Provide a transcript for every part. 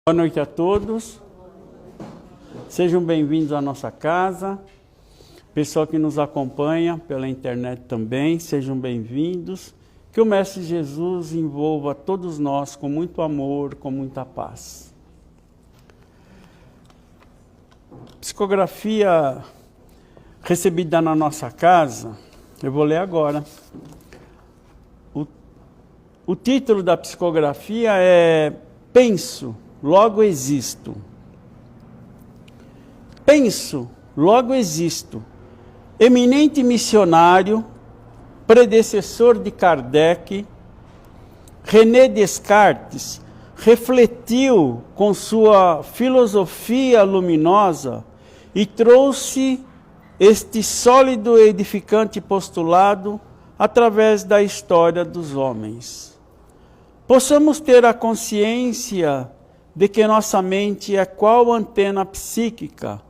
Boa noite a todos, sejam bem-vindos à nossa casa, pessoal que nos acompanha pela internet também, sejam bem-vindos, que o Mestre Jesus envolva todos nós com muito amor, com muita paz. Psicografia recebida na nossa casa, eu vou ler agora. O título da psicografia é Penso, logo existo. Penso, logo existo. Eminente missionário, predecessor de Kardec, René Descartes refletiu com sua filosofia luminosa e trouxe este sólido e edificante postulado através da história dos homens. Possamos ter a consciência de que nossa mente é qual antena psíquica,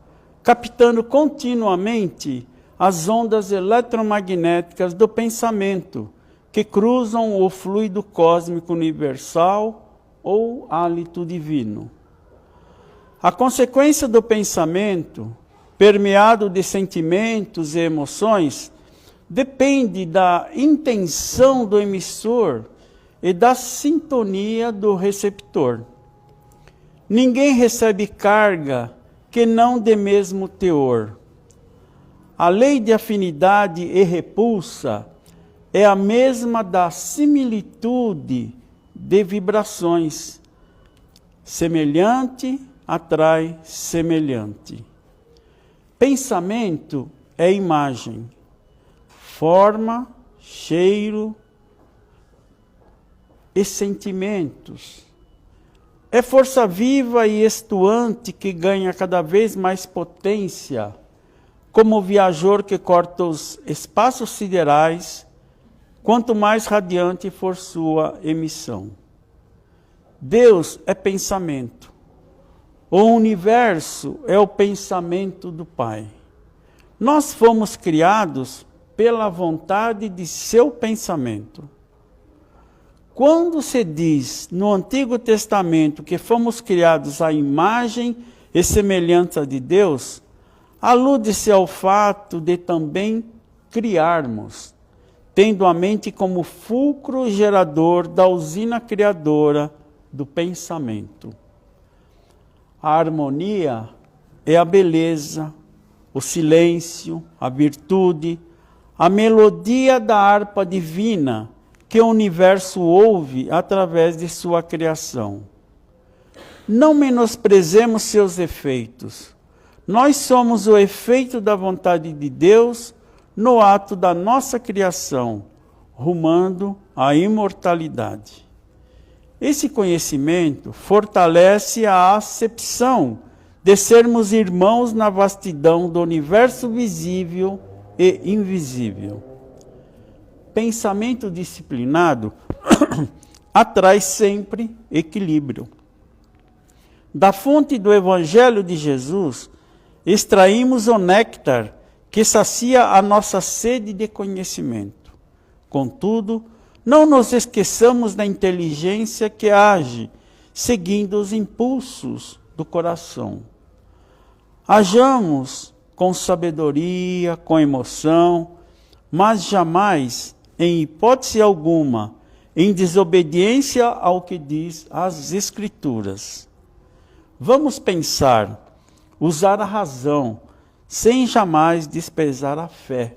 captando continuamente as ondas eletromagnéticas do pensamento que cruzam o fluido cósmico universal ou hálito divino. A consequência do pensamento, permeado de sentimentos e emoções, depende da intenção do emissor e da sintonia do receptor. Ninguém recebe carga que não de mesmo teor. A lei de afinidade e repulsa é a mesma da similitude de vibrações. Semelhante atrai semelhante. Pensamento é imagem, forma, cheiro e sentimentos. É força viva e estuante que ganha cada vez mais potência, como o viajor que corta os espaços siderais, quanto mais radiante for sua emissão. Deus é pensamento. O universo é o pensamento do Pai. Nós fomos criados pela vontade de seu pensamento. Quando se diz no Antigo Testamento que fomos criados à imagem e semelhança de Deus, alude-se ao fato de também criarmos, tendo a mente como fulcro gerador da usina criadora do pensamento. A harmonia é a beleza, o silêncio, a virtude, a melodia da harpa divina que o universo ouve através de sua criação. Não menosprezemos seus efeitos. Nós somos o efeito da vontade de Deus no ato da nossa criação, rumando à imortalidade. Esse conhecimento fortalece a acepção de sermos irmãos na vastidão do universo visível e invisível. Pensamento disciplinado atrai sempre equilíbrio. Da fonte do Evangelho de Jesus, extraímos o néctar que sacia a nossa sede de conhecimento. Contudo, não nos esqueçamos da inteligência que age, seguindo os impulsos do coração. Hajamos com sabedoria, com emoção, mas jamais, em hipótese alguma, em desobediência ao que diz as Escrituras. Vamos pensar, usar a razão, sem jamais desprezar a fé,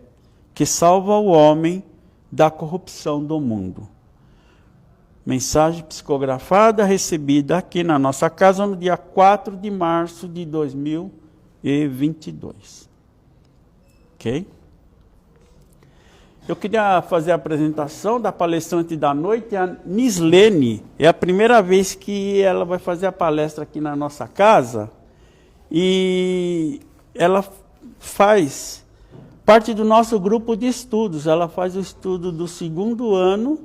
que salva o homem da corrupção do mundo. Mensagem psicografada recebida aqui na nossa casa no dia 4 de março de 2022. Ok? Eu queria fazer a apresentação da palestrante da noite, a Nislene. É a primeira vez que ela vai fazer a palestra aqui na nossa casa. E ela faz parte do nosso grupo de estudos. Ela faz o estudo do 2º ano,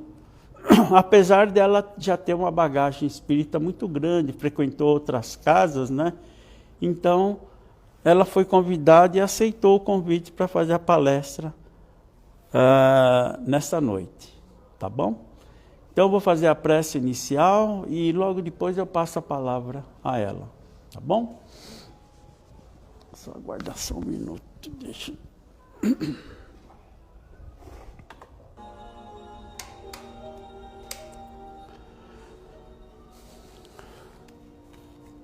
apesar dela já ter uma bagagem espírita muito grande, frequentou outras casas, né? Então, ela foi convidada e aceitou o convite para fazer a palestra nesta noite, tá bom? Então eu vou fazer a prece inicial e logo depois eu passo a palavra a ela, tá bom? Só aguardar só um minuto, deixa.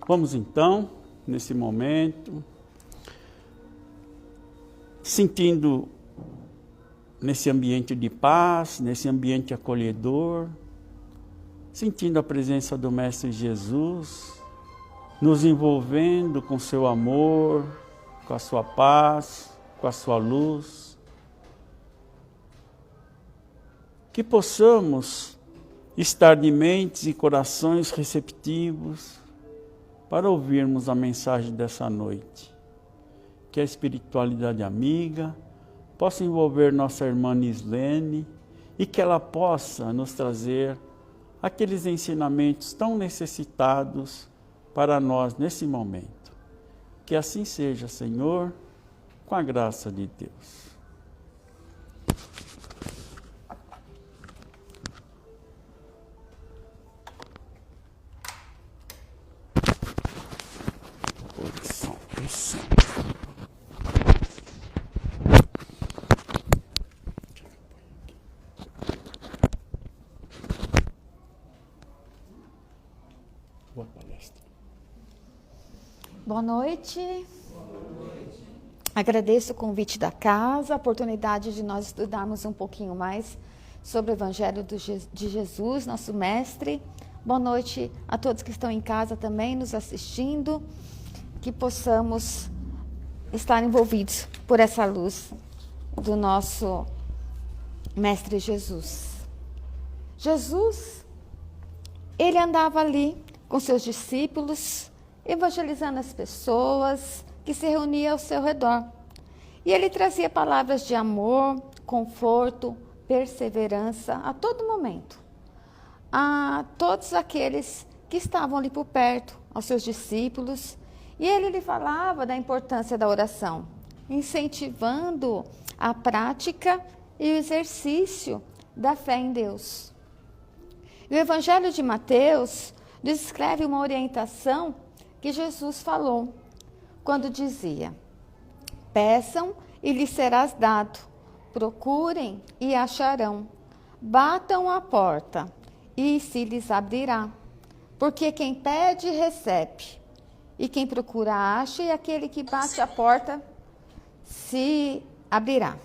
Vamos então, nesse momento, sentindo nesse ambiente de paz, nesse ambiente acolhedor, sentindo a presença do Mestre Jesus, nos envolvendo com seu amor, com a sua paz, com a sua luz. Que possamos estar de mentes e corações receptivos para ouvirmos a mensagem dessa noite. Que a espiritualidade amiga possa envolver nossa irmã Nislene e que ela possa nos trazer aqueles ensinamentos tão necessitados para nós nesse momento. Que assim seja, Senhor, com a graça de Deus. Boa noite. Agradeço o convite da casa, a oportunidade de nós estudarmos um pouquinho mais sobre o Evangelho de Jesus, nosso mestre. Boa noite a todos que estão em casa também nos assistindo, que possamos estar envolvidos por essa luz do nosso mestre Jesus. Jesus, ele andava ali com seus discípulos, evangelizando as pessoas que se reuniam ao seu redor. E ele trazia palavras de amor, conforto, perseverança a todo momento. A todos aqueles que estavam ali por perto, aos seus discípulos. E ele lhe falava da importância da oração, incentivando a prática e o exercício da fé em Deus. E o Evangelho de Mateus descreve uma orientação que Jesus falou, quando dizia: peçam e lhes serás dado, procurem e acharão, batam a porta e se lhes abrirá. Porque quem pede, recebe, e quem procura, acha, e aquele que bate a porta se abrirá.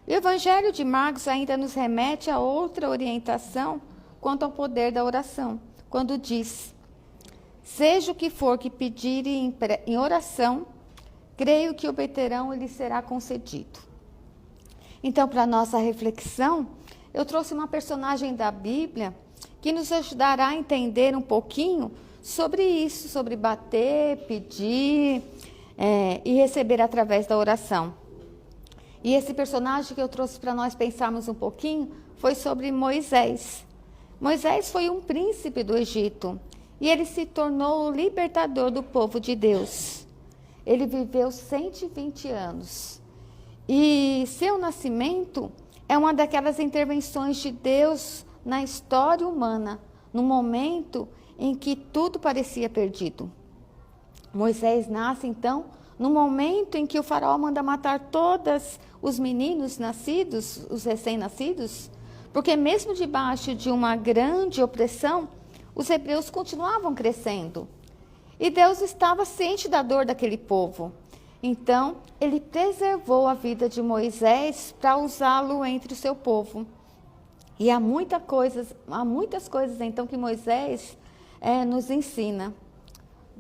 O Evangelho de Marcos ainda nos remete a outra orientação quanto ao poder da oração, quando diz: seja o que for que pedirem em oração, creio que obterão e lhes será concedido. Então, para a nossa reflexão, eu trouxe uma personagem da Bíblia que nos ajudará a entender um pouquinho sobre isso, sobre bater, pedir e receber através da oração. E esse personagem que eu trouxe para nós pensarmos um pouquinho foi sobre Moisés. Moisés foi um príncipe do Egito. E ele se tornou o libertador do povo de Deus. Ele viveu 120 anos. E seu nascimento é uma daquelas intervenções de Deus na história humana, no momento em que tudo parecia perdido. Moisés nasce, então, no momento em que o faraó manda matar todos os meninos nascidos, os recém-nascidos, porque mesmo debaixo de uma grande opressão, os hebreus continuavam crescendo. E Deus estava ciente da dor daquele povo. Então, ele preservou a vida de Moisés para usá-lo entre o seu povo. E há muitas coisas, então, que Moisés nos ensina.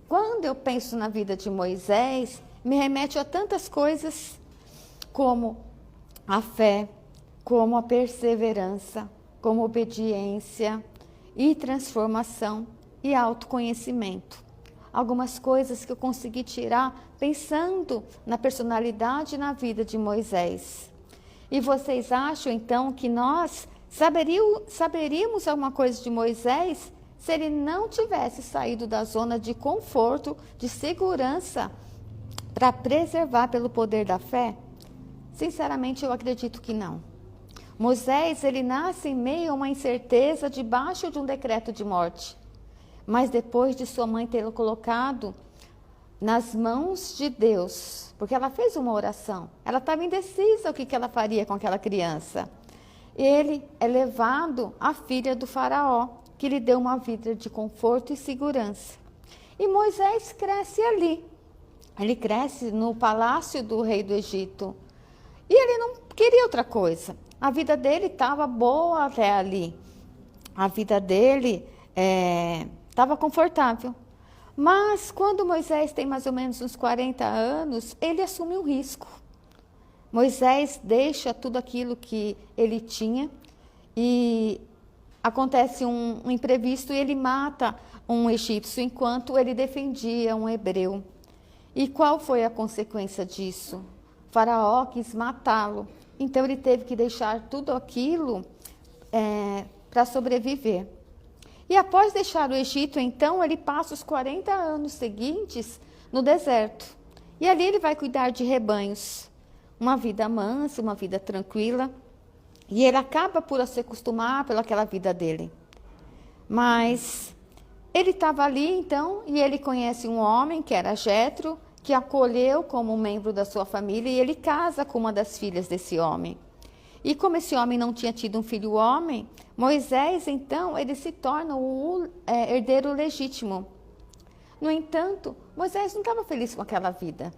Quando eu penso na vida de Moisés, me remete a tantas coisas, como a fé, como a perseverança, como a obediência, e transformação e autoconhecimento. Algumas coisas que eu consegui tirar pensando na personalidade e na vida de Moisés. E vocês acham, então, que nós saberíamos alguma coisa de Moisés se ele não tivesse saído da zona de conforto, de segurança, para preservar pelo poder da fé? Sinceramente, eu acredito que não. Moisés, ele nasce em meio a uma incerteza debaixo de um decreto de morte. Mas depois de sua mãe tê-lo colocado nas mãos de Deus, porque ela fez uma oração, ela estava indecisa o que ela faria com aquela criança. Ele é levado à filha do faraó, que lhe deu uma vida de conforto e segurança. E Moisés cresce ali. Ele cresce no palácio do rei do Egito. E ele não queria outra coisa. A vida dele estava boa até ali. A vida dele estava confortável. Mas quando Moisés tem mais ou menos uns 40 anos, ele assume um risco. Moisés deixa tudo aquilo que ele tinha e acontece um imprevisto e ele mata um egípcio enquanto ele defendia um hebreu. E qual foi a consequência disso? O faraó quis matá-lo, então ele teve que deixar tudo aquilo para sobreviver. E após deixar o Egito, então, ele passa os 40 anos seguintes no deserto. E ali ele vai cuidar de rebanhos. Uma vida mansa, uma vida tranquila. E ele acaba por se acostumar pelaquela vida dele. Mas ele estava ali, então, e ele conhece um homem, que era Jetro, que acolheu como um membro da sua família, e ele casa com uma das filhas desse homem. E como esse homem não tinha tido um filho homem, Moisés, então, ele se torna o herdeiro legítimo. No entanto, Moisés não estava feliz com aquela vida.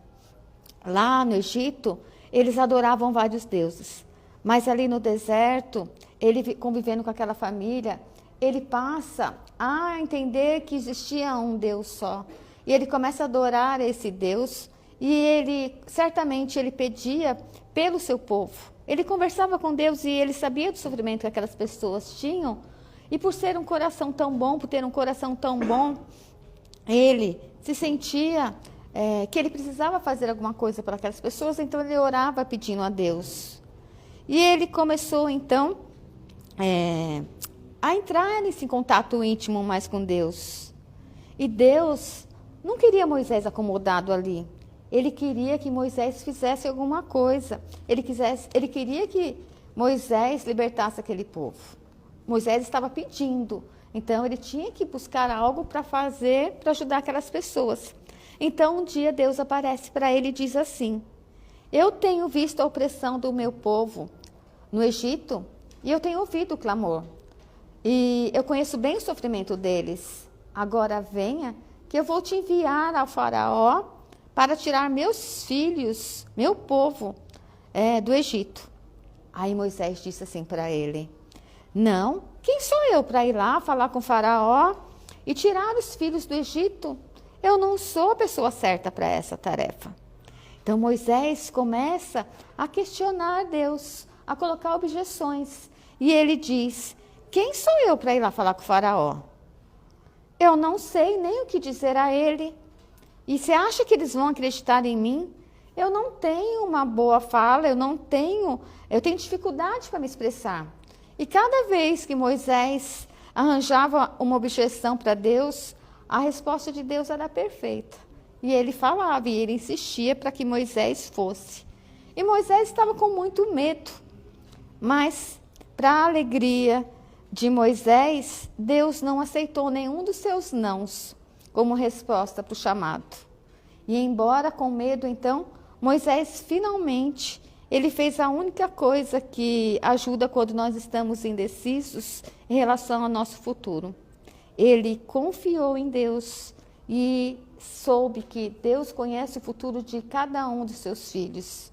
Lá no Egito, eles adoravam vários deuses. Mas ali no deserto, ele convivendo com aquela família, ele passa a entender que existia um Deus só. E ele começa a adorar esse Deus. E certamente, ele pedia pelo seu povo. Ele conversava com Deus e ele sabia do sofrimento que aquelas pessoas tinham. E por ser um coração tão bom, por ter um coração tão bom, ele se sentia que ele precisava fazer alguma coisa para aquelas pessoas, então ele orava pedindo a Deus. E ele começou, então, a entrar nesse contato íntimo mais com Deus. E Deus não queria Moisés acomodado ali. Ele queria que Moisés fizesse alguma coisa. Ele queria que Moisés libertasse aquele povo. Moisés estava pedindo. Então, ele tinha que buscar algo para fazer, para ajudar aquelas pessoas. Então, um dia Deus aparece para ele e diz assim: eu tenho visto a opressão do meu povo no Egito e eu tenho ouvido o clamor. E eu conheço bem o sofrimento deles. Agora venha, que eu vou te enviar ao faraó para tirar meus filhos, meu povo, do Egito. Aí Moisés disse assim para ele: não, quem sou eu para ir lá falar com o faraó e tirar os filhos do Egito? Eu não sou a pessoa certa para essa tarefa. Então Moisés começa a questionar Deus, a colocar objeções. E ele diz: quem sou eu para ir lá falar com o faraó? Eu não sei nem o que dizer a ele. E você acha que eles vão acreditar em mim? Eu não tenho uma boa fala, eu tenho dificuldade para me expressar. E cada vez que Moisés arranjava uma objeção para Deus, a resposta de Deus era perfeita. E ele falava, e ele insistia para que Moisés fosse. E Moisés estava com muito medo. Mas, para a alegria de Moisés, Deus não aceitou nenhum dos seus nãos como resposta para o chamado. E embora com medo, então, Moisés finalmente, ele fez a única coisa que ajuda quando nós estamos indecisos em relação ao nosso futuro. Ele confiou em Deus e soube que Deus conhece o futuro de cada um dos seus filhos.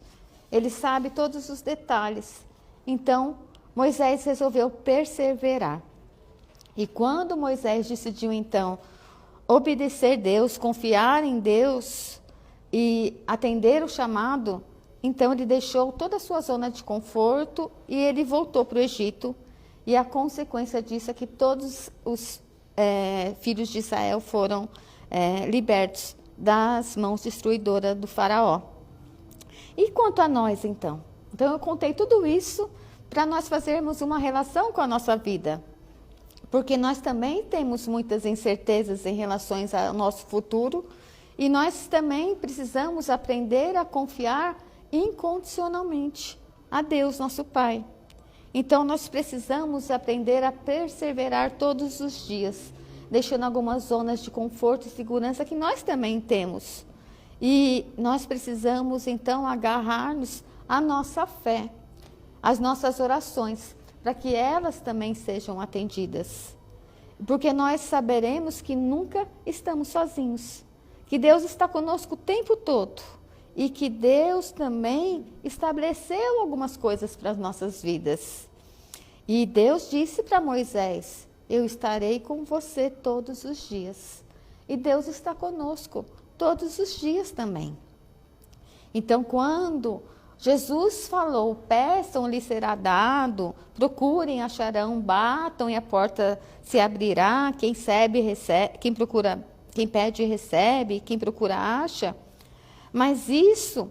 Ele sabe todos os detalhes. Então, Moisés resolveu perseverar. E quando Moisés decidiu, então, obedecer Deus, confiar em Deus e atender o chamado, então ele deixou toda a sua zona de conforto e ele voltou para o Egito. E a consequência disso é que todos os filhos de Israel foram libertos das mãos destruidoras do faraó. E quanto a nós, então? Então eu contei tudo isso para nós fazermos uma relação com a nossa vida. Porque nós também temos muitas incertezas em relação ao nosso futuro e nós também precisamos aprender a confiar incondicionalmente a Deus, nosso Pai. Então, nós precisamos aprender a perseverar todos os dias, deixando algumas zonas de conforto e segurança que nós também temos. E nós precisamos, então, agarrar-nos à nossa fé, às nossas orações, para que elas também sejam atendidas. Porque nós saberemos que nunca estamos sozinhos, que Deus está conosco o tempo todo e que Deus também estabeleceu algumas coisas para as nossas vidas. E Deus disse para Moisés: eu estarei com você todos os dias. E Deus está conosco todos os dias também. Então, quando Jesus falou: peçam, lhe será dado, procurem, acharão, batam e a porta se abrirá, quem pede recebe, quem procura acha. Mas isso,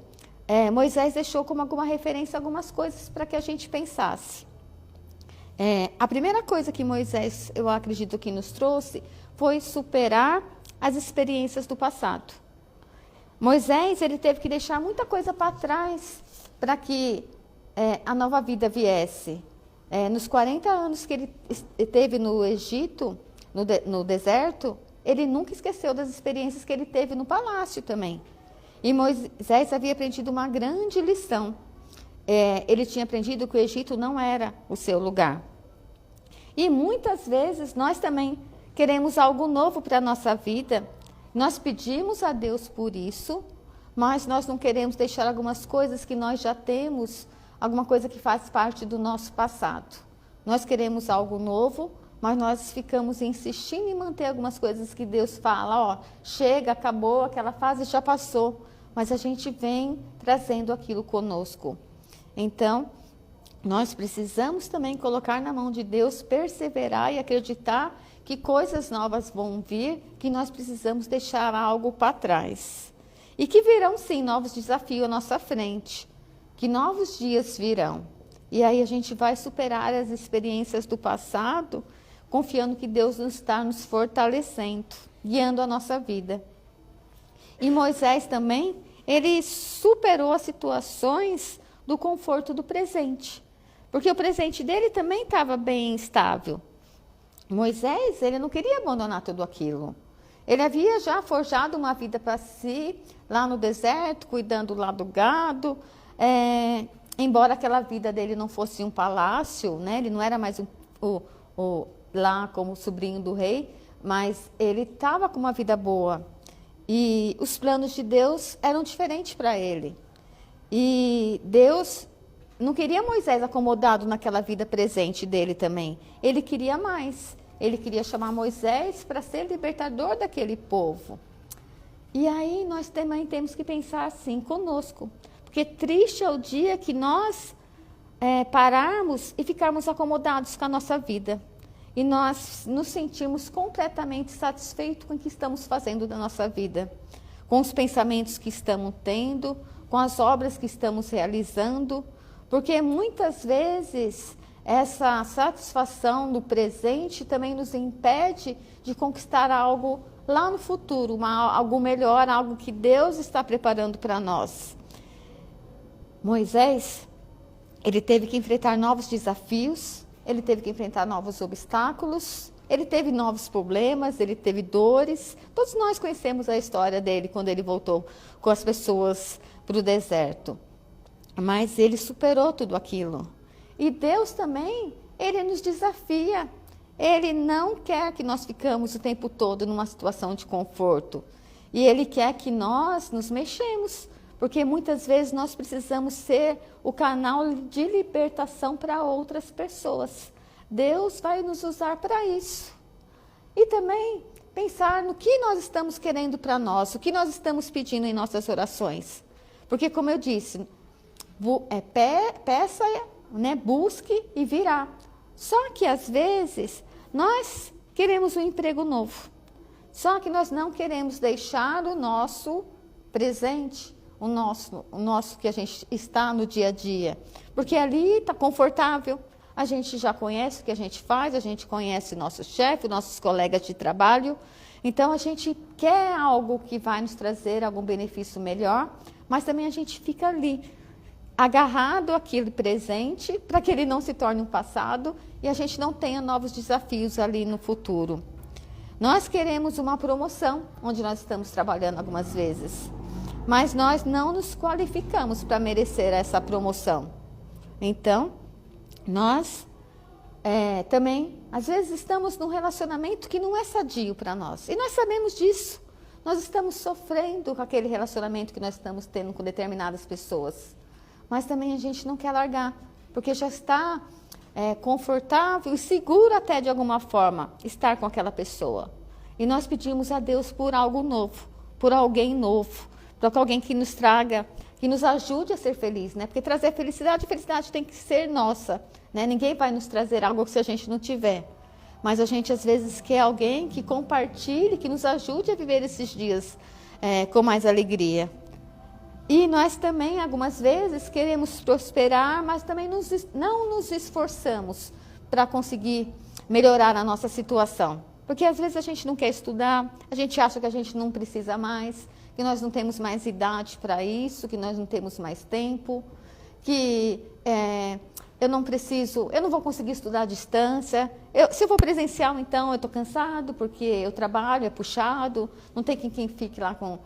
Moisés deixou como alguma referência algumas coisas para que a gente pensasse. A primeira coisa que Moisés, eu acredito que nos trouxe, foi superar as experiências do passado. Moisés, ele teve que deixar muita coisa para trás para que a nova vida viesse. Nos 40 anos que ele teve no Egito, no deserto, ele nunca esqueceu das experiências que ele teve no palácio também. E Moisés havia aprendido uma grande lição. Ele tinha aprendido que o Egito não era o seu lugar. E muitas vezes nós também queremos algo novo para a nossa vida. Nós pedimos a Deus por isso, mas nós não queremos deixar algumas coisas que nós já temos, alguma coisa que faz parte do nosso passado. Nós queremos algo novo, mas nós ficamos insistindo em manter algumas coisas que Deus fala: chega, acabou, aquela fase já passou. Mas a gente vem trazendo aquilo conosco. Então, nós precisamos também colocar na mão de Deus, perseverar e acreditar que coisas novas vão vir, que nós precisamos deixar algo para trás. E que virão sim novos desafios à nossa frente, que novos dias virão. E aí a gente vai superar as experiências do passado, confiando que Deus está nos fortalecendo, guiando a nossa vida. E Moisés também, ele superou as situações do conforto do presente, porque o presente dele também estava bem estável. Moisés, ele não queria abandonar tudo aquilo. Ele havia já forjado uma vida para si, lá no deserto, cuidando lá do gado. Embora aquela vida dele não fosse um palácio, né? Ele não era mais lá como sobrinho do rei, mas ele estava com uma vida boa. E os planos de Deus eram diferentes para ele. E Deus não queria Moisés acomodado naquela vida presente dele também. Ele queria mais. Ele queria chamar Moisés para ser libertador daquele povo. E aí nós também temos que pensar assim conosco. Porque triste é o dia que nós pararmos e ficarmos acomodados com a nossa vida. E nós nos sentimos completamente satisfeitos com o que estamos fazendo da nossa vida. Com os pensamentos que estamos tendo, com as obras que estamos realizando. Porque muitas vezes essa satisfação no presente também nos impede de conquistar algo lá no futuro, algo melhor, algo que Deus está preparando para nós. Moisés, ele teve que enfrentar novos desafios, ele teve que enfrentar novos obstáculos, ele teve novos problemas, ele teve dores. Todos nós conhecemos a história dele quando ele voltou com as pessoas para o deserto. Mas ele superou tudo aquilo. E Deus também, ele nos desafia. Ele não quer que nós ficamos o tempo todo numa situação de conforto. E ele quer que nós nos mexemos. Porque muitas vezes nós precisamos ser o canal de libertação para outras pessoas. Deus vai nos usar para isso. E também pensar no que nós estamos querendo para nós, o que nós estamos pedindo em nossas orações. Porque, como eu disse, peça, né, busque e virá. Só que, às vezes, nós queremos um emprego novo. Só que nós não queremos deixar o nosso presente, o nosso que a gente está no dia a dia. Porque ali está confortável, a gente já conhece o que a gente faz, a gente conhece nosso chefe, nossos colegas de trabalho. Então, a gente quer algo que vai nos trazer algum benefício melhor, mas também a gente fica ali, agarrado àquele presente para que ele não se torne um passado e a gente não tenha novos desafios ali no futuro. Nós queremos uma promoção, onde nós estamos trabalhando algumas vezes, mas nós não nos qualificamos para merecer essa promoção. Então, nós também, às vezes, estamos num relacionamento que não é sadio para nós. E nós sabemos disso. Nós estamos sofrendo com aquele relacionamento que nós estamos tendo com determinadas pessoas. Mas também a gente não quer largar, porque já está confortável e seguro até de alguma forma estar com aquela pessoa. E nós pedimos a Deus por algo novo, por alguém novo, por alguém que nos traga, que nos ajude a ser feliz, né? Porque trazer felicidade tem que ser nossa, né? Ninguém vai nos trazer algo se a gente não tiver. Mas a gente às vezes quer alguém que compartilhe, que nos ajude a viver esses dias com mais alegria. E nós também, algumas vezes, queremos prosperar, mas também não nos esforçamos para conseguir melhorar a nossa situação. Porque às vezes a gente não quer estudar, a gente acha que a gente não precisa mais, que nós não temos mais idade para isso, que nós não temos mais tempo, que eu não vou conseguir estudar à distância. Se eu for presencial, então, eu estou cansado, porque o trabalho é puxado, não tem quem fique lá com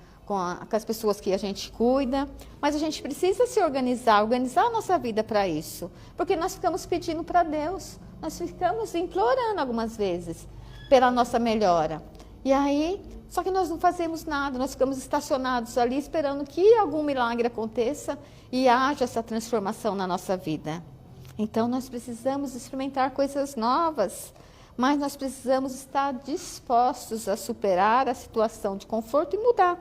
as pessoas que a gente cuida, mas a gente precisa se organizar a nossa vida para isso, porque nós ficamos pedindo para Deus, nós ficamos implorando algumas vezes pela nossa melhora, e aí, só que nós não fazemos nada, nós ficamos estacionados ali esperando que algum milagre aconteça e haja essa transformação na nossa vida. Então nós precisamos experimentar coisas novas, mas nós precisamos estar dispostos a superar a situação de conforto e mudar.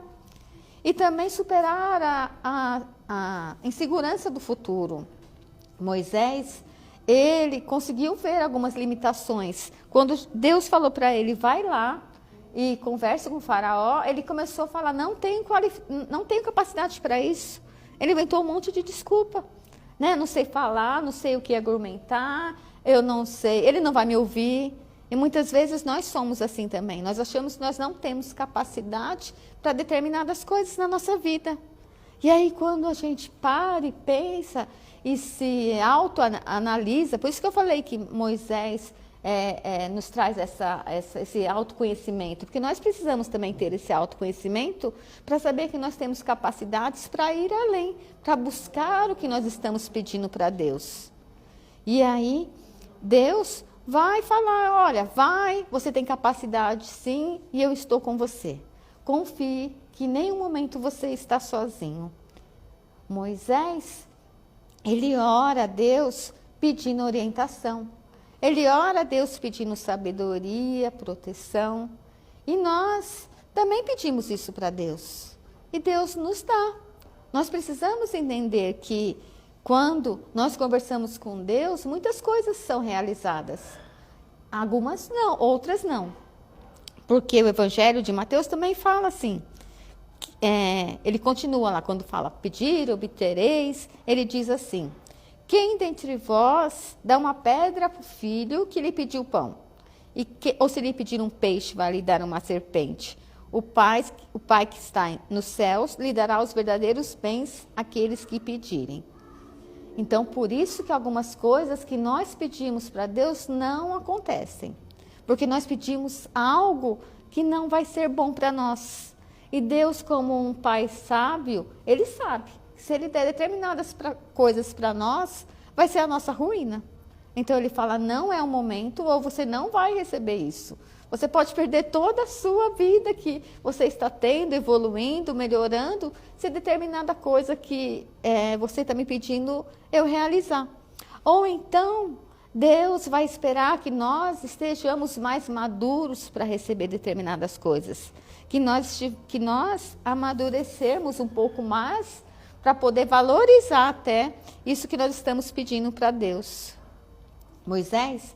E também superar a insegurança do futuro. Moisés, ele conseguiu ver algumas limitações. Quando Deus falou para ele, vai lá e conversa com o faraó, ele começou a falar, não tenho capacidade para isso. Ele inventou um monte de desculpa. Né? Não sei falar, não sei o que argumentar, eu não sei, ele não vai me ouvir. E muitas vezes nós somos assim também. Nós achamos que nós não temos capacidade para determinadas coisas na nossa vida. E aí quando a gente para e pensa e se autoanalisa, por isso que eu falei que Moisés nos traz esse autoconhecimento, porque nós precisamos também ter esse autoconhecimento para saber que nós temos capacidades para ir além, para buscar o que nós estamos pedindo para Deus. E aí Deus vai falar, olha, vai, você tem capacidade sim, e eu estou com você. Confie que em nenhum momento você está sozinho. Moisés, ele ora a Deus pedindo orientação. Ele ora a Deus pedindo sabedoria, proteção. E nós também pedimos isso para Deus. E Deus nos dá. Nós precisamos entender que quando nós conversamos com Deus, muitas coisas são realizadas. Algumas não, outras não. Porque o Evangelho de Mateus também fala assim. Ele continua lá, quando fala pedir, obtereis, ele diz assim, quem dentre vós dá uma pedra para o filho que lhe pediu pão? Ou se lhe pedir um peixe, vai lhe dar uma serpente? O pai que está nos céus lhe dará os verdadeiros bens àqueles que pedirem. Então, por isso que algumas coisas que nós pedimos para Deus não acontecem. Porque nós pedimos algo que não vai ser bom para nós. E Deus, como um pai sábio, ele sabe. Se ele der determinadas coisas para nós, vai ser a nossa ruína. Então ele fala, não é o momento, ou você não vai receber isso. Você pode perder toda a sua vida que você está tendo, evoluindo, melhorando, se determinada coisa que você está me pedindo eu realizar. Ou então, Deus vai esperar que nós estejamos mais maduros para receber determinadas coisas. Que nós amadurecermos um pouco mais para poder valorizar até isso que nós estamos pedindo para Deus. Moisés,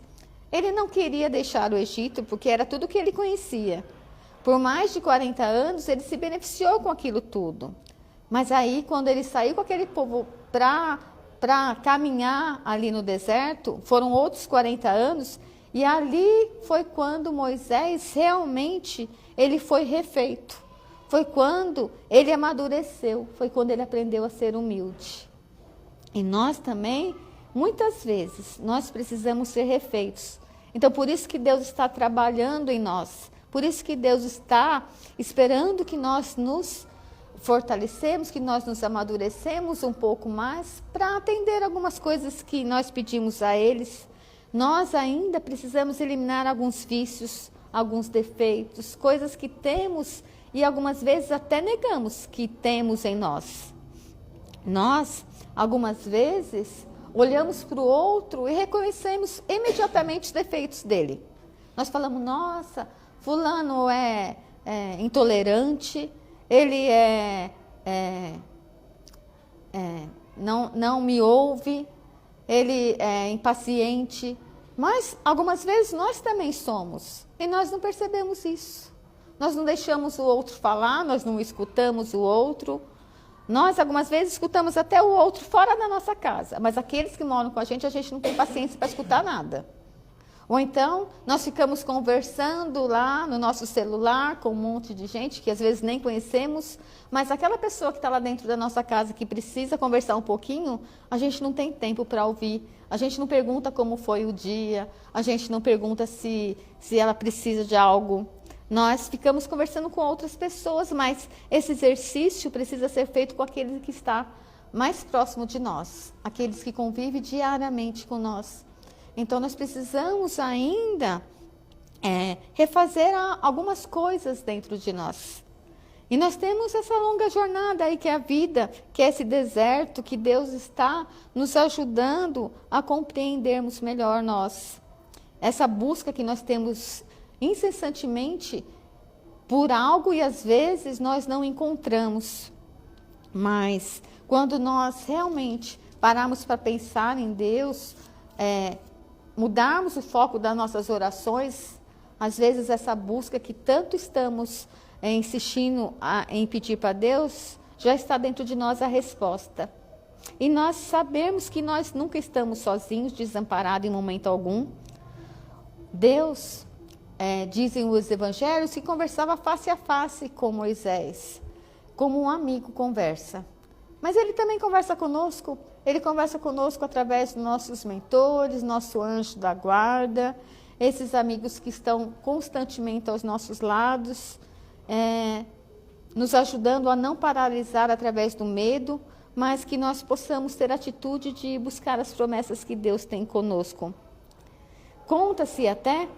ele não queria deixar o Egito porque era tudo que ele conhecia. Por mais de 40 anos, ele se beneficiou com aquilo tudo. Mas aí, quando ele saiu com aquele povo para caminhar ali no deserto, foram outros 40 anos, e ali foi quando Moisés realmente ele foi refeito. Foi quando ele amadureceu, foi quando ele aprendeu a ser humilde. E nós também, muitas vezes, nós precisamos ser refeitos. Então, por isso que Deus está trabalhando em nós. Por isso que Deus está esperando que nós nos fortalecemos, que nós nos amadurecemos um pouco mais para atender algumas coisas que nós pedimos a eles. Nós ainda precisamos eliminar alguns vícios, alguns defeitos, coisas que temos e algumas vezes até negamos que temos em nós. Nós, algumas vezes, olhamos para o outro e reconhecemos imediatamente os defeitos dele. Nós falamos, nossa, fulano é intolerante, ele não me ouve, ele é impaciente. Mas algumas vezes nós também somos e nós não percebemos isso. Nós não deixamos o outro falar, nós não escutamos o outro. Nós, algumas vezes, escutamos até o outro fora da nossa casa, mas aqueles que moram com a gente não tem paciência para escutar nada. Ou então, nós ficamos conversando lá no nosso celular com um monte de gente que às vezes nem conhecemos, mas aquela pessoa que está lá dentro da nossa casa que precisa conversar um pouquinho, a gente não tem tempo para ouvir. A gente não pergunta como foi o dia, a gente não pergunta se ela precisa de algo. Nós ficamos conversando com outras pessoas, mas esse exercício precisa ser feito com aquele que está mais próximo de nós, aqueles que convivem diariamente com nós. Então, nós precisamos ainda refazer algumas coisas dentro de nós. E nós temos essa longa jornada aí que é a vida, que é esse deserto, que Deus está nos ajudando a compreendermos melhor nós. Essa busca que nós temos incessantemente por algo e às vezes nós não encontramos. Mas quando nós realmente pararmos para pensar em Deus, mudarmos o foco das nossas orações, às vezes essa busca que tanto estamos insistindo em pedir para Deus, já está dentro de nós a resposta. E nós sabemos que nós nunca estamos sozinhos, desamparados em momento algum. Deus, dizem os evangelhos, que conversava face a face com Moisés, como um amigo conversa. Mas ele também conversa conosco. Ele conversa conosco através dos nossos mentores, nosso anjo da guarda, esses amigos que estão constantemente aos nossos lados, nos ajudando a não paralisar através do medo, mas que nós possamos ter a atitude de buscar as promessas que Deus tem conosco. Conta-se até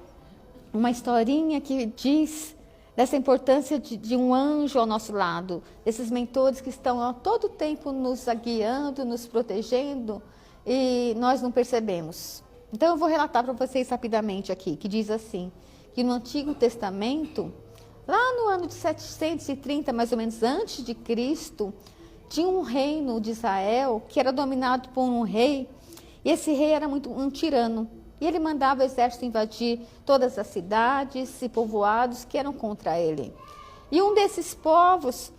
uma historinha que diz dessa importância de um anjo ao nosso lado, desses mentores que estão a todo tempo nos guiando, nos protegendo, e nós não percebemos. Então eu vou relatar para vocês rapidamente aqui, que diz assim, que no Antigo Testamento, lá no ano de 730, mais ou menos antes de Cristo, tinha um reino de Israel que era dominado por um rei, e esse rei era um tirano. E ele mandava o exército invadir todas as cidades e povoados que eram contra ele. E um desses povos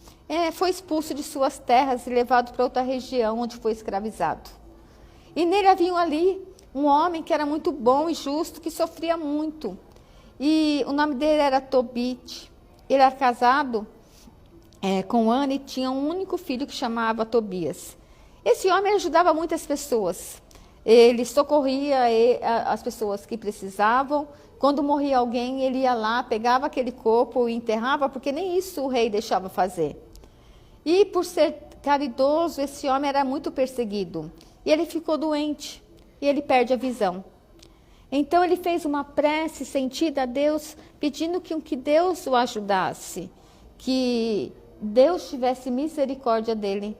foi expulso de suas terras e levado para outra região onde foi escravizado. E nele havia ali um homem que era muito bom e justo, que sofria muito. E o nome dele era Tobit. Ele era casado com Ana e tinha um único filho que chamava Tobias. Esse homem ajudava muitas pessoas. Ele socorria as pessoas que precisavam. Quando morria alguém, ele ia lá, pegava aquele corpo e enterrava, porque nem isso o rei deixava fazer. E por ser caridoso, esse homem era muito perseguido. E ele ficou doente, e ele perde a visão. Então ele fez uma prece sentida a Deus, pedindo que Deus o ajudasse, que Deus tivesse misericórdia dele.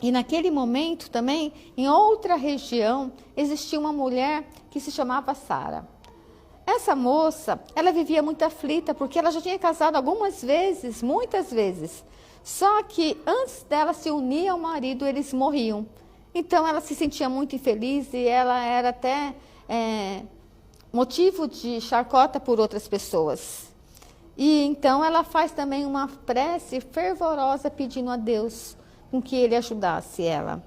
E naquele momento também, em outra região, existia uma mulher que se chamava Sara. Essa moça, ela vivia muito aflita, porque ela já tinha casado algumas vezes, muitas vezes. Só que antes dela se unir ao marido, eles morriam. Então ela se sentia muito infeliz e ela era até motivo de chacota por outras pessoas. E então ela faz também uma prece fervorosa pedindo a Deus com que ele ajudasse ela.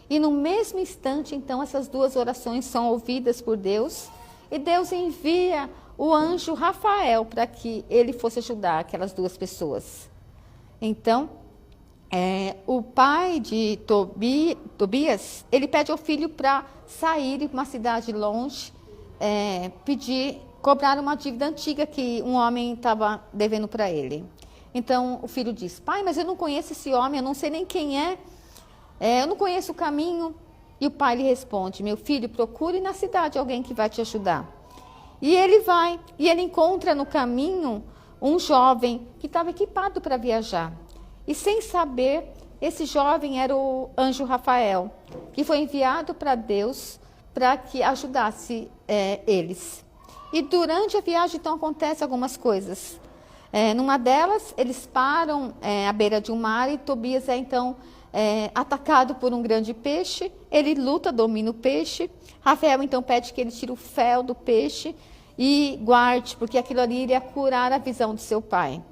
E no mesmo instante, então, essas duas orações são ouvidas por Deus, e Deus envia o anjo Rafael para que ele fosse ajudar aquelas duas pessoas. Então, o pai de Tobias, ele pede ao filho para sair para uma cidade longe, cobrar uma dívida antiga que um homem estava devendo para ele. Então o filho diz: pai, mas eu não conheço esse homem, eu não sei nem quem é, eu não conheço o caminho. E o pai lhe responde: meu filho, procure na cidade alguém que vai te ajudar. E ele vai, e ele encontra no caminho um jovem que estava equipado para viajar. E sem saber, esse jovem era o anjo Rafael, que foi enviado para Deus para que ajudasse eles. E durante a viagem, então, acontecem algumas coisas. Numa delas, eles param à beira de um mar e Tobias então atacado por um grande peixe. Ele luta, domina o peixe. Rafael então pede que ele tire o fel do peixe e guarde, porque aquilo ali iria curar a visão do seu pai.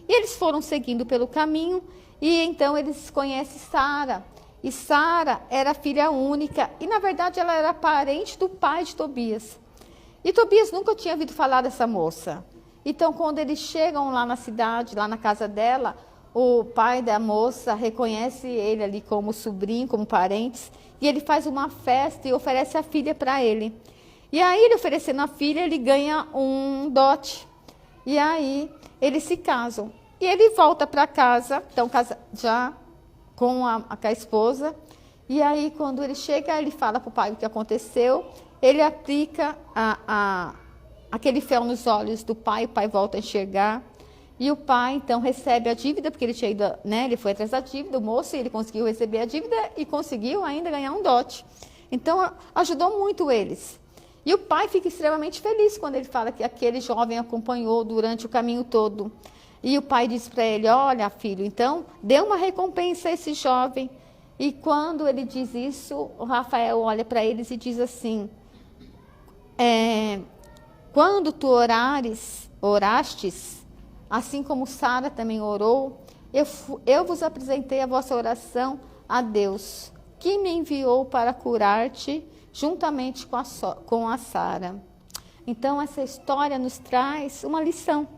E eles foram seguindo pelo caminho e então eles conhecem Sara. E Sara era filha única e na verdade ela era parente do pai de Tobias. E Tobias nunca tinha ouvido falar dessa moça. Então quando eles chegam lá na cidade, lá na casa dela, o pai da moça reconhece ele ali como sobrinho, como parentes, e ele faz uma festa e oferece a filha para ele. E aí, ele oferecendo a filha, ele ganha um dote. E aí, eles se casam. E ele volta para casa, então casa já com a esposa. E aí, quando ele chega, ele fala para o pai o que aconteceu. Ele aplica aquele fel nos olhos do pai, o pai volta a enxergar. E o pai, então, recebe a dívida, porque ele tinha ido, ele foi atrás da dívida, o moço, e ele conseguiu receber a dívida e conseguiu ainda ganhar um dote. Então, ajudou muito eles. E o pai fica extremamente feliz quando ele fala que aquele jovem acompanhou durante o caminho todo. E o pai diz para ele: olha, filho, então, dê uma recompensa a esse jovem. E quando ele diz isso, o Rafael olha para eles e diz assim: quando tu orastes, assim como Sara também orou, eu vos apresentei a vossa oração a Deus, que me enviou para curar-te juntamente com a Sara. Então, essa história nos traz uma lição,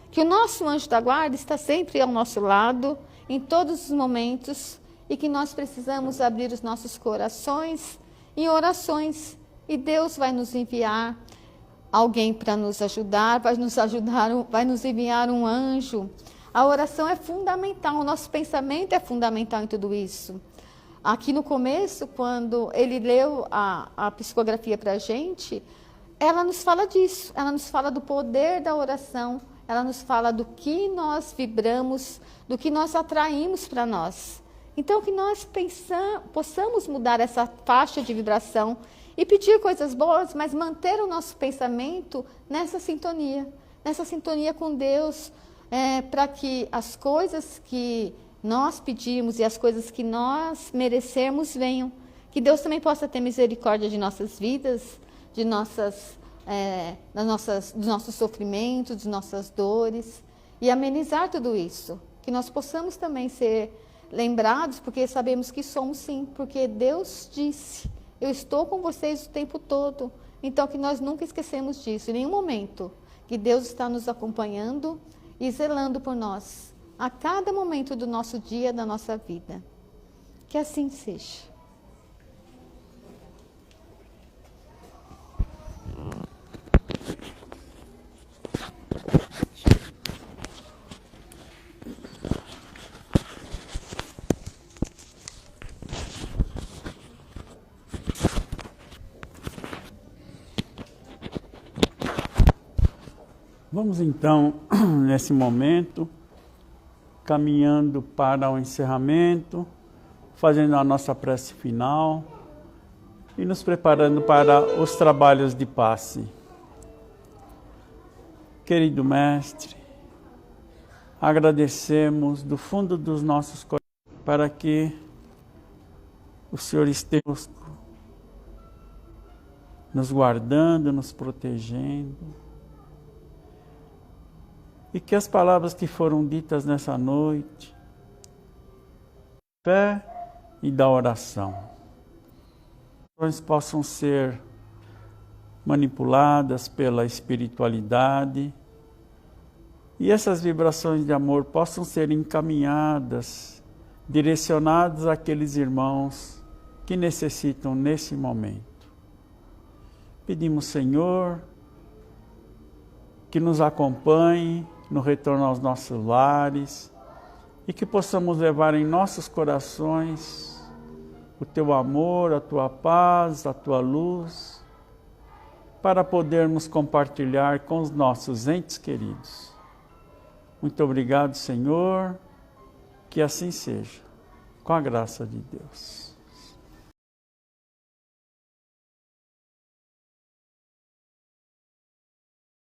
que o nosso anjo da guarda está sempre ao nosso lado, em todos os momentos, e que nós precisamos abrir os nossos corações em orações, e Deus vai nos enviar alguém para nos ajudar, vai nos enviar um anjo. A oração é fundamental, o nosso pensamento é fundamental em tudo isso. Aqui no começo, quando ele leu a psicografia para a gente, ela nos fala disso, ela nos fala do poder da oração, ela nos fala do que nós vibramos, do que nós atraímos para nós. Então, que nós possamos mudar essa faixa de vibração e pedir coisas boas, mas manter o nosso pensamento nessa sintonia com Deus, para que as coisas que nós pedimos e as coisas que nós merecemos venham. Que Deus também possa ter misericórdia de nossas vidas, dos nossos sofrimentos, de nossas dores, e amenizar tudo isso. Que nós possamos também ser lembrados, porque sabemos que somos sim, porque Deus disse: eu estou com vocês o tempo todo. Então, que nós nunca esquecemos disso, em nenhum momento, que Deus está nos acompanhando e zelando por nós, a cada momento do nosso dia, da nossa vida. Que assim seja. Vamos então, nesse momento, caminhando para o encerramento, fazendo a nossa prece final e nos preparando para os trabalhos de passe. Querido Mestre, agradecemos do fundo dos nossos corações para que o Senhor esteja nos guardando, nos protegendo, e que as palavras que foram ditas nessa noite, fé e da oração, possam ser manipuladas pela espiritualidade e essas vibrações de amor possam ser encaminhadas direcionados àqueles irmãos que necessitam nesse momento. Pedimos, Senhor, que nos acompanhe no retorno aos nossos lares e que possamos levar em nossos corações o Teu amor, a Tua paz, a Tua luz, para podermos compartilhar com os nossos entes queridos. Muito obrigado, Senhor, que assim seja, com a graça de Deus.